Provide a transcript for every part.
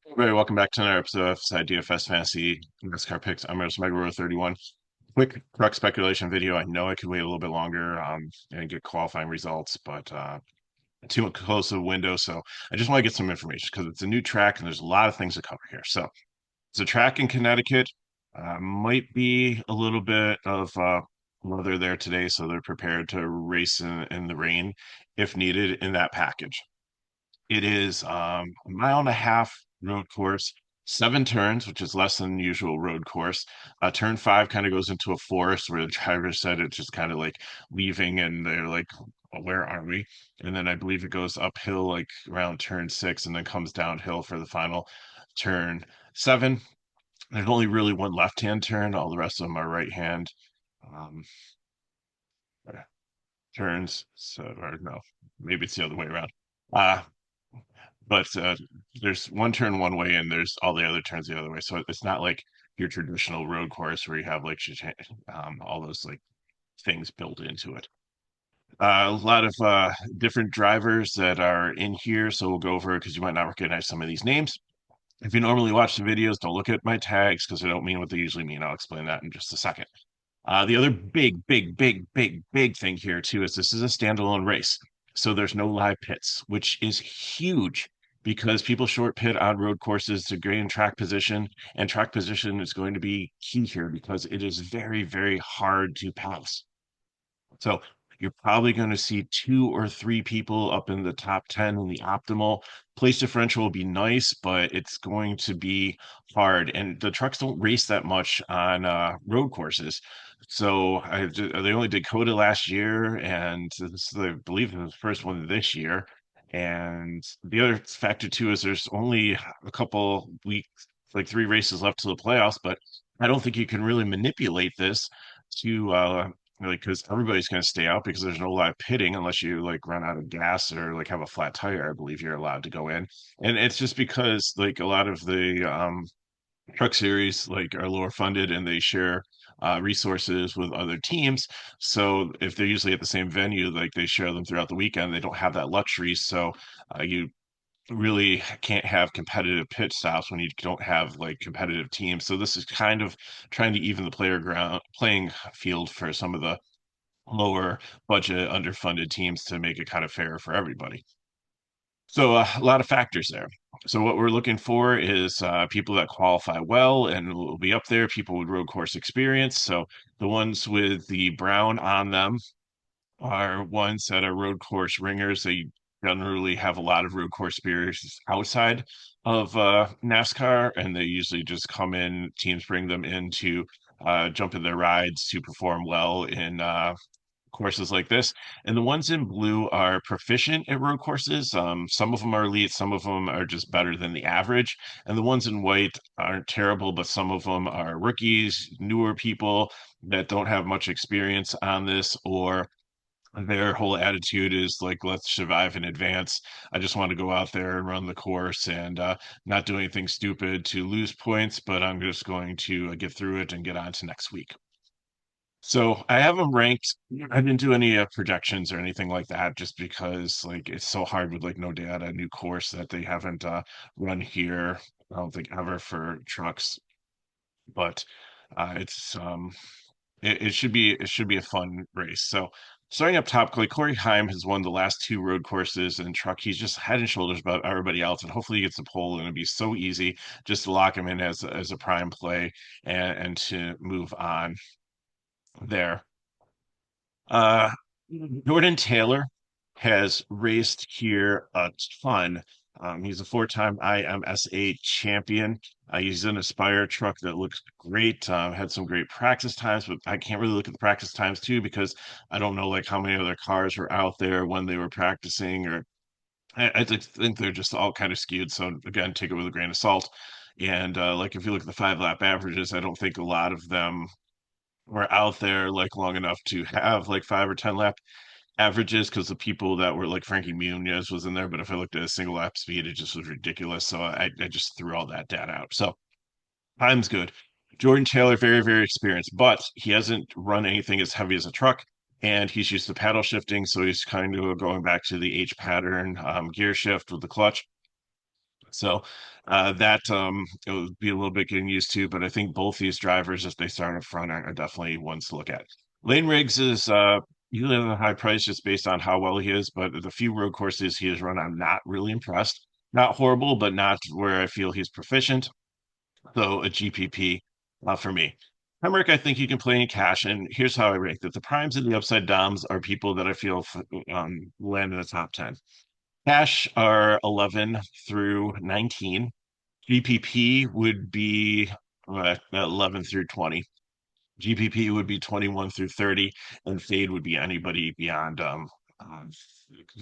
Everybody, welcome back to another episode of FSI DFS Fantasy NASCAR Picks. I'm your Mega 31. Quick truck speculation video. I know I could wait a little bit longer and get qualifying results, but too close to the window. So I just want to get some information because it's a new track and there's a lot of things to cover here. So it's a track in Connecticut. Might be a little bit of weather there today, so they're prepared to race in the rain if needed in that package. It is a mile and a half road course, 7 turns, which is less than usual road course. Turn five kind of goes into a forest where the driver said it's just kind of like leaving, and they're like, well, "Where are we?" And then I believe it goes uphill like around turn six, and then comes downhill for the final turn seven. There's only really one left-hand turn; all the rest of them are right-hand um, turns. So, or no, maybe it's the other way around. Uh, but there's one turn one way and there's all the other turns the other way. So it's not like your traditional road course where you have like all those like things built into it. A lot of different drivers that are in here, so we'll go over it because you might not recognize some of these names. If you normally watch the videos, don't look at my tags because they don't mean what they usually mean. I'll explain that in just a second. The other big thing here too is this is a standalone race. So there's no live pits, which is huge because people short pit on road courses to gain track position, and track position is going to be key here because it is very hard to pass. So you're probably going to see two or three people up in the top 10 in the optimal. Place differential will be nice, but it's going to be hard. And the trucks don't race that much on road courses. So they only did Coda last year, and this is, I believe, the first one this year. And the other factor too is there's only a couple weeks, like 3 races left to the playoffs, but I don't think you can really manipulate this to really, because everybody's going to stay out because there's no live pitting unless you like run out of gas or like have a flat tire. I believe you're allowed to go in, and it's just because like a lot of the truck series like are lower funded and they share resources with other teams. So if they're usually at the same venue, like they share them throughout the weekend, they don't have that luxury. So you really can't have competitive pit stops when you don't have like competitive teams. So this is kind of trying to even the playing field for some of the lower budget, underfunded teams to make it kind of fair for everybody. So a lot of factors there. So what we're looking for is people that qualify well and will be up there, people with road course experience. So the ones with the brown on them are ones that are road course ringers. They generally have a lot of road course experience outside of NASCAR, and they usually just come in. Teams bring them in to jump in their rides to perform well in courses like this. And the ones in blue are proficient at road courses. Some of them are elite, some of them are just better than the average. And the ones in white aren't terrible, but some of them are rookies, newer people that don't have much experience on this, or their whole attitude is like, let's survive in advance. I just want to go out there and run the course and not do anything stupid to lose points, but I'm just going to get through it and get on to next week. So I have them ranked. I didn't do any projections or anything like that, just because like it's so hard with like no data, new course that they haven't run here. I don't think ever for trucks, but it's it should be a fun race. So starting up top, like Corey Heim has won the last 2 road courses in truck. He's just head and shoulders above everybody else, and hopefully he gets a pole, and it'd be so easy just to lock him in as a prime play and to move on there. Uh, Jordan Taylor has raced here a ton. He's a 4-time IMSA champion. He's in a Aspire truck that looks great. Had some great practice times, but I can't really look at the practice times too because I don't know like how many other cars were out there when they were practicing, or I just think they're just all kind of skewed. So again, take it with a grain of salt. And like if you look at the 5 lap averages, I don't think a lot of them were out there like long enough to have like 5 or 10 lap averages because the people that were like Frankie Muniz was in there. But if I looked at a single lap speed, it just was ridiculous. So I just threw all that data out. So time's good. Jordan Taylor, very experienced, but he hasn't run anything as heavy as a truck. And he's used to paddle shifting. So he's kind of going back to the H pattern gear shift with the clutch. So that it would be a little bit getting used to, but I think both these drivers, if they start up front, are definitely ones to look at. Lane Riggs is usually at a high price just based on how well he is, but the few road courses he has run, I'm not really impressed. Not horrible, but not where I feel he's proficient. So a GPP for me. Hemrick, I think you can play in cash, and here's how I rank that. The primes and the upside doms are people that I feel land in the top 10. Cash are 11 through 19. GPP would be 11 through 20. GPP would be 21 through 30, and fade would be anybody beyond um,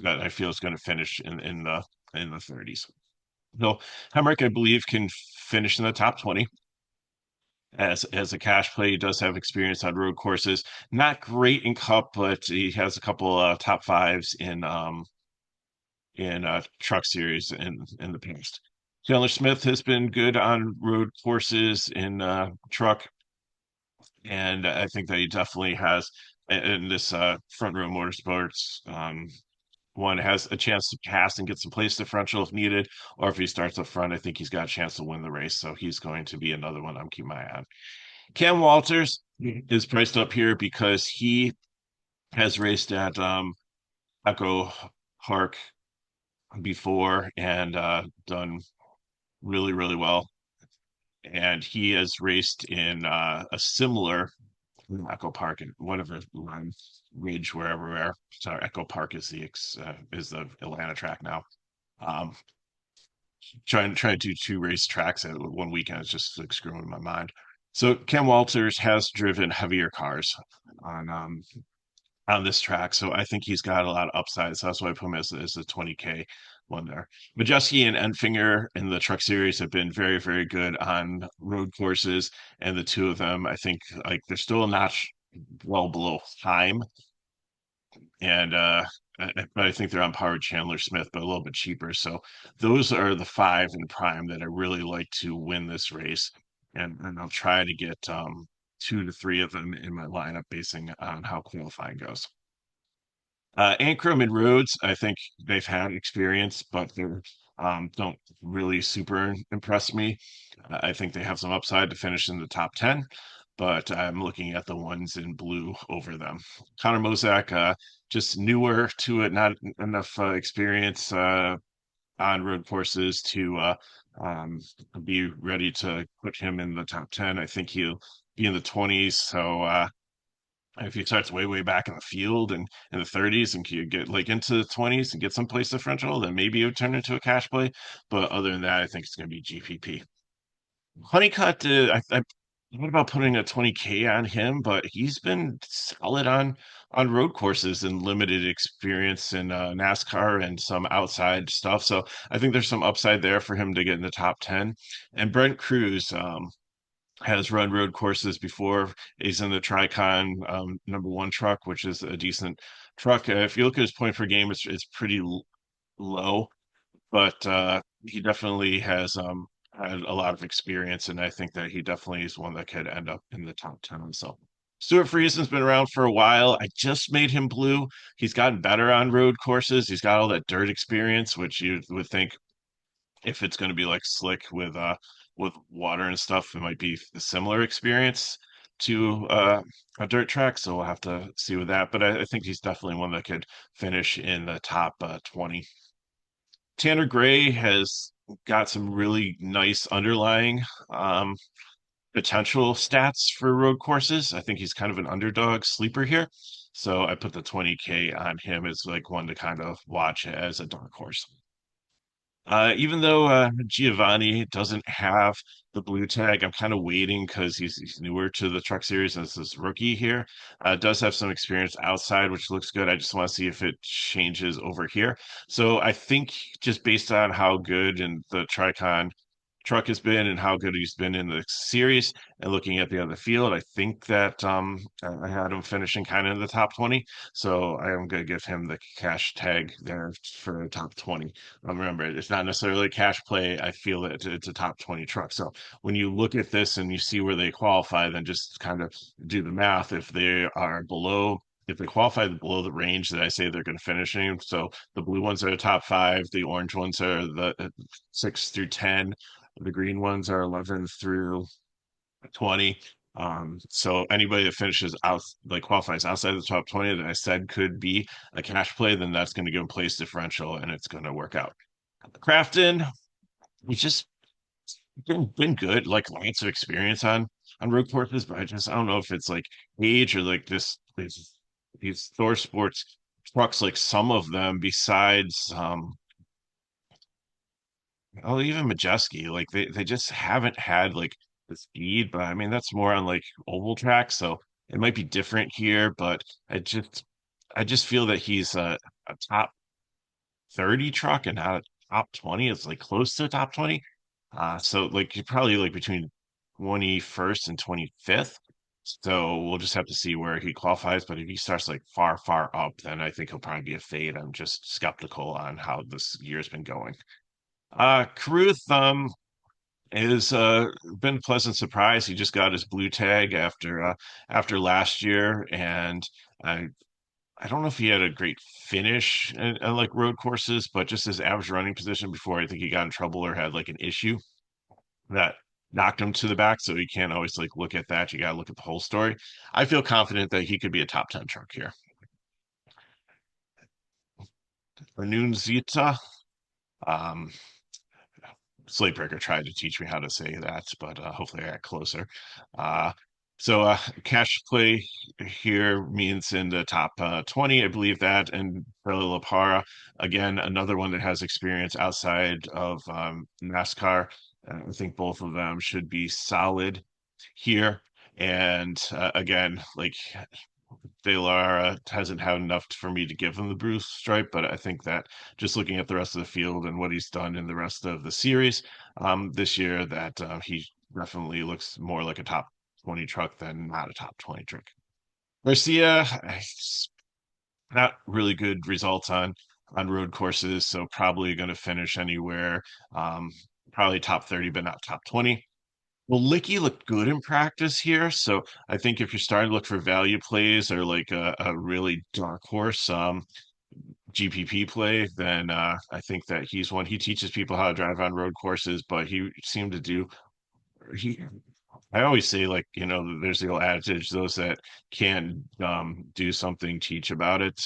that I feel is going to finish in the 30s. So Hemrick, I believe, can finish in the top 20 as a cash play. He does have experience on road courses. Not great in Cup, but he has a couple top fives in Truck Series in the past. Chandler Smith has been good on road courses in Truck, and I think that he definitely has in this front row motorsports. One has a chance to pass and get some place differential if needed, or if he starts up front, I think he's got a chance to win the race. So he's going to be another one I'm keeping my eye on. Cam Walters is priced up here because he has raced at Echo Park before and done really, really well. And he has raced in a similar Echo Park and whatever Lime Ridge, wherever. Sorry, Echo Park is the Atlanta track now. Um, trying to do two race tracks at one weekend is just like screwing my mind. So Ken Walters has driven heavier cars on um on this track, so I think he's got a lot of upside. So that's why I put him as a 20K one there. Majeski and Enfinger in the Truck Series have been very, very good on road courses, and the two of them, I think, like they're still a notch well below time, and but I think they're on par with Chandler Smith, but a little bit cheaper. So those are the five in prime that I really like to win this race, and I'll try to get two to three of them in my lineup basing on how qualifying goes. Ankrum and Rhodes, I think they've had experience, but they don't really super impress me. I think they have some upside to finish in the top 10, but I'm looking at the ones in blue over them. Connor Mozak, just newer to it, not enough experience on road courses to um, be ready to put him in the top 10. I think he'll be in the 20s, so if he starts way, way back in the field and in the 30s and can get like into the 20s and get some place differential, then maybe it would turn into a cash play. But other than that, I think it's going to be GPP. Honeycutt, I thought about putting a 20K on him, but he's been solid on road courses and limited experience in NASCAR and some outside stuff. So I think there's some upside there for him to get in the top 10. And Brent Cruz, has run road courses before. He's in the Tricon number one truck, which is a decent truck. If you look at his point per game, it's pretty low, but he definitely has had a lot of experience, and I think that he definitely is one that could end up in the top 10. So Stuart Friesen's been around for a while. I just made him blue. He's gotten better on road courses. He's got all that dirt experience, which you would think if it's going to be like slick with water and stuff, it might be a similar experience to a dirt track. So we'll have to see with that. But I think he's definitely one that could finish in the top 20. Tanner Gray has got some really nice underlying um, potential stats for road courses. I think he's kind of an underdog sleeper here. So I put the 20K on him as like one to kind of watch as a dark horse. Even though Giovanni doesn't have the blue tag, I'm kind of waiting because he's newer to the truck series as this rookie here. Does have some experience outside, which looks good. I just want to see if it changes over here. So I think just based on how good and the Tricon truck has been and how good he's been in the series and looking at the other field, I think that I had him finishing kind of in the top 20. So I am going to give him the cash tag there for top 20. Remember, it's not necessarily a cash play. I feel that it's a top 20 truck. So when you look at this and you see where they qualify, then just kind of do the math. If they are below if they qualify below the range that I say they're going to finish in, so the blue ones are the top five, the orange ones are the 6 through 10, the green ones are 11 through 20. So anybody that finishes out, like qualifies outside the top 20 that I said could be a cash play, then that's going to give them place differential and it's going to work out. Crafton, we just been good, like lots of experience on road courses, but I don't know if it's like age or like these Thor Sports trucks, like some of them besides oh even Majeski, like they just haven't had like the speed, but I mean that's more on like oval track, so it might be different here, but I just feel that he's a top 30 truck and not a top 20. It's like close to a top 20. So like you're probably like between 21st and 25th. So we'll just have to see where he qualifies. But if he starts like far, far up, then I think he'll probably be a fade. I'm just skeptical on how this year's been going. Caruth is been a pleasant surprise. He just got his blue tag after last year, and I I don't know if he had a great finish at like road courses, but just his average running position before I think he got in trouble or had like an issue that knocked him to the back. So you can't always like look at that. You got to look at the whole story. I feel confident that he could be a top 10 truck here. Zita, um, Slatebreaker tried to teach me how to say that, but hopefully I got closer. Uh, Cash play here means in the top 20, I believe that. And Perla Lapara, again, another one that has experience outside of NASCAR. I think both of them should be solid here. And again, like De Lara hasn't had enough for me to give him the Bruce stripe, but I think that just looking at the rest of the field and what he's done in the rest of the series this year, that he definitely looks more like a top 20 truck than not a top 20 truck. Garcia, not really good results on road courses, so probably going to finish anywhere, um, probably top 30, but not top 20. Well, Licky looked good in practice here, so I think if you're starting to look for value plays or like a really dark horse GPP play, then I think that he's one. He teaches people how to drive on road courses, but he seemed to do he I always say, like, there's the old adage, those that can do something, teach about it.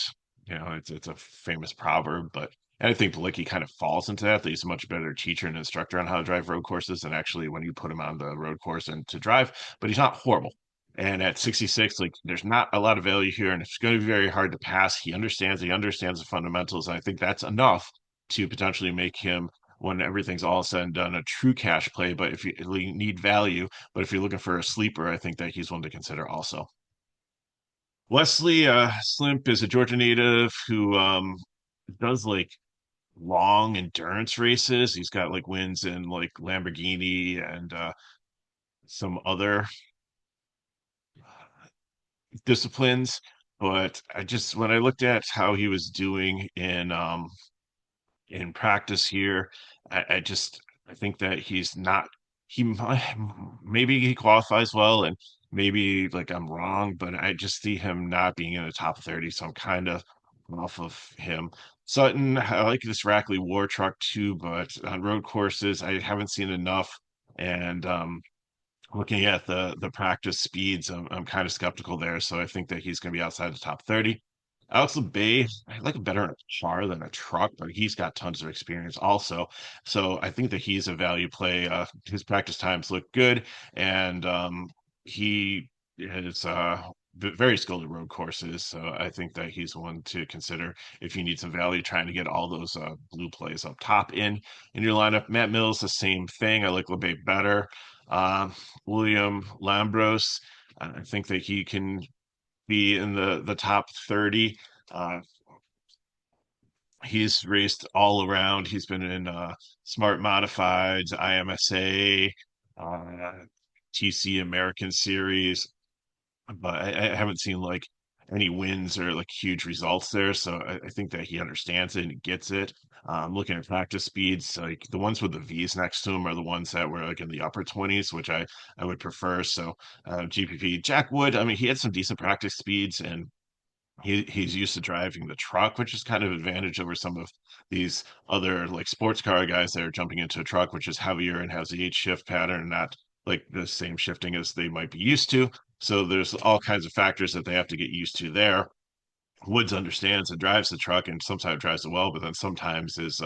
It's a famous proverb, but and I think Balicki kind of falls into that. That he's a much better teacher and instructor on how to drive road courses than actually when you put him on the road course and to drive, but he's not horrible. And at 66, like there's not a lot of value here, and it's going to be very hard to pass. He understands the fundamentals, and I think that's enough to potentially make him, when everything's all said and done, a true cash play. But if you need value, but if you're looking for a sleeper, I think that he's one to consider also. Wesley Slimp is a Georgia native who does like long endurance races. He's got like wins in like Lamborghini and some other disciplines. But when I looked at how he was doing in practice here. I think that he's not he might, maybe he qualifies well and maybe like I'm wrong, but I just see him not being in the top 30, so I'm kind of off of him. Sutton, I like this Rackley War truck too, but on road courses, I haven't seen enough. And looking at the practice speeds, I'm kind of skeptical there. So I think that he's going to be outside the top 30. Alex Bay, I like him better in a car than a truck, but he's got tons of experience also. So I think that he's a value play. His practice times look good, and he is very skilled at road courses. So I think that he's one to consider if you need some value trying to get all those blue plays up top in your lineup. Matt Mills, the same thing. I like LeBay better. Um, William Lambros, I think that he can be in the top 30. Uh, he's raced all around. He's been in Smart Modifieds, IMSA, uh, TC American Series, but I haven't seen like any wins or like huge results there. So I think that he understands it and gets it. Looking at practice speeds, like the ones with the V's next to him are the ones that were like in the upper 20s, which I would prefer. So GPP Jack Wood, I mean, he had some decent practice speeds and he's used to driving the truck, which is kind of advantage over some of these other like sports car guys that are jumping into a truck, which is heavier and has the eight shift pattern, not like the same shifting as they might be used to. So there's all kinds of factors that they have to get used to there. Woods understands and drives the truck and sometimes drives it well, but then sometimes is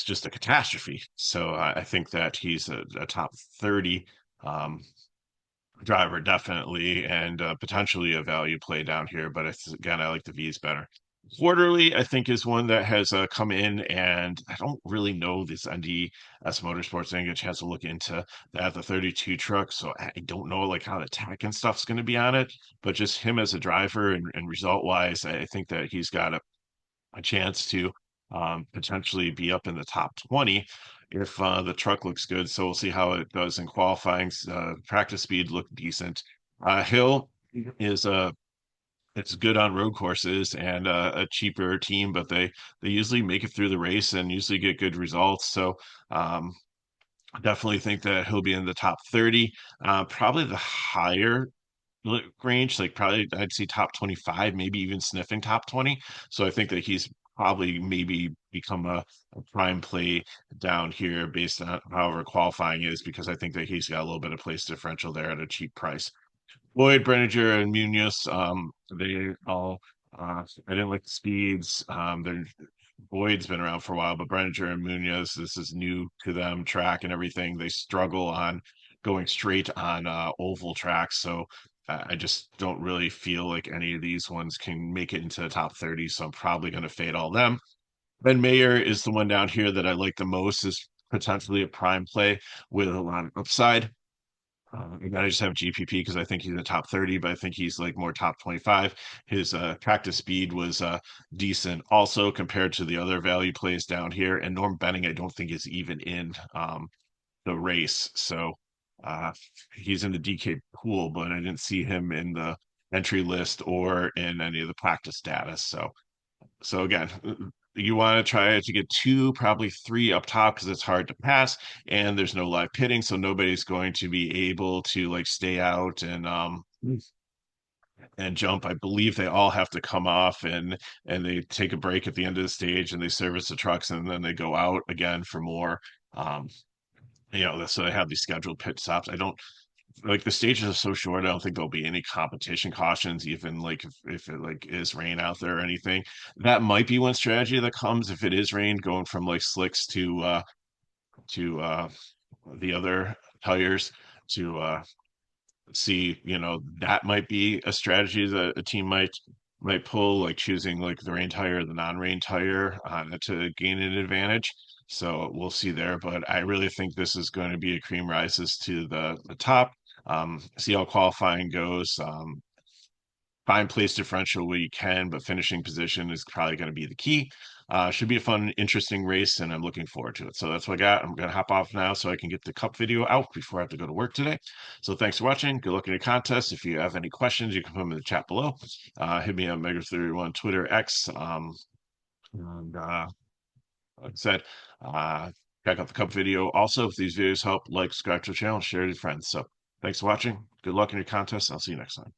just a catastrophe. So I think that he's a top 30 um, driver definitely, and potentially a value play down here. But again, I like the V's better. Quarterly, I think, is one that has come in, and I don't really know this NDS Motorsports. I didn't get a chance to look into that, the 32 truck, so I don't know like how the tech and stuff's going to be on it. But just him as a driver and result wise, I think that he's got a chance to potentially be up in the top 20 if the truck looks good. So we'll see how it does in qualifying. Practice speed looked decent. Hill is it's good on road courses and a cheaper team, but they usually make it through the race and usually get good results. So um, definitely think that he'll be in the top 30, probably the higher range, like probably I'd see top 25, maybe even sniffing top 20. So I think that he's probably maybe become a prime play down here based on however qualifying is, because I think that he's got a little bit of place differential there at a cheap price. Lloyd, Brenninger, and Munoz, they all, I didn't like the speeds. Boyd's been around for a while, but Brenninger and Munoz, this is new to them, track and everything. They struggle on going straight on oval tracks. So I just don't really feel like any of these ones can make it into the top 30. So I'm probably going to fade all them. Ben Mayer is the one down here that I like the most, is potentially a prime play with a lot of upside. I just have GPP because I think he's in the top 30, but I think he's like more top 25. His practice speed was decent also compared to the other value plays down here. And Norm Benning, I don't think is even in the race. So uh, he's in the DK pool, but I didn't see him in the entry list or in any of the practice data. So again, you want to try to get two, probably three up top because it's hard to pass, and there's no live pitting, so nobody's going to be able to like stay out and jump. I believe they all have to come off and they take a break at the end of the stage and they service the trucks and then they go out again for more. Um, so they have these scheduled pit stops. I don't like the stages are so short. I don't think there'll be any competition cautions, even like if it like is rain out there or anything. That might be one strategy that comes if it is rain, going from like slicks to the other tires to see, that might be a strategy that a team might pull, like choosing like the rain tire or the non-rain tire to gain an advantage. So we'll see there, but I really think this is going to be a cream rises to the top. See how qualifying goes. Find place differential where you can, but finishing position is probably going to be the key. Should be a fun, interesting race, and I'm looking forward to it. So that's what I got. I'm going to hop off now so I can get the cup video out before I have to go to work today. So thanks for watching. Good luck in your contest. If you have any questions, you can put them in the chat below. Hit me on Mega31 Twitter, X. And like I said, uh, check out the cup video. Also, if these videos help, like, subscribe to the channel, share with your friends. So thanks for watching. Good luck in your contest. I'll see you next time.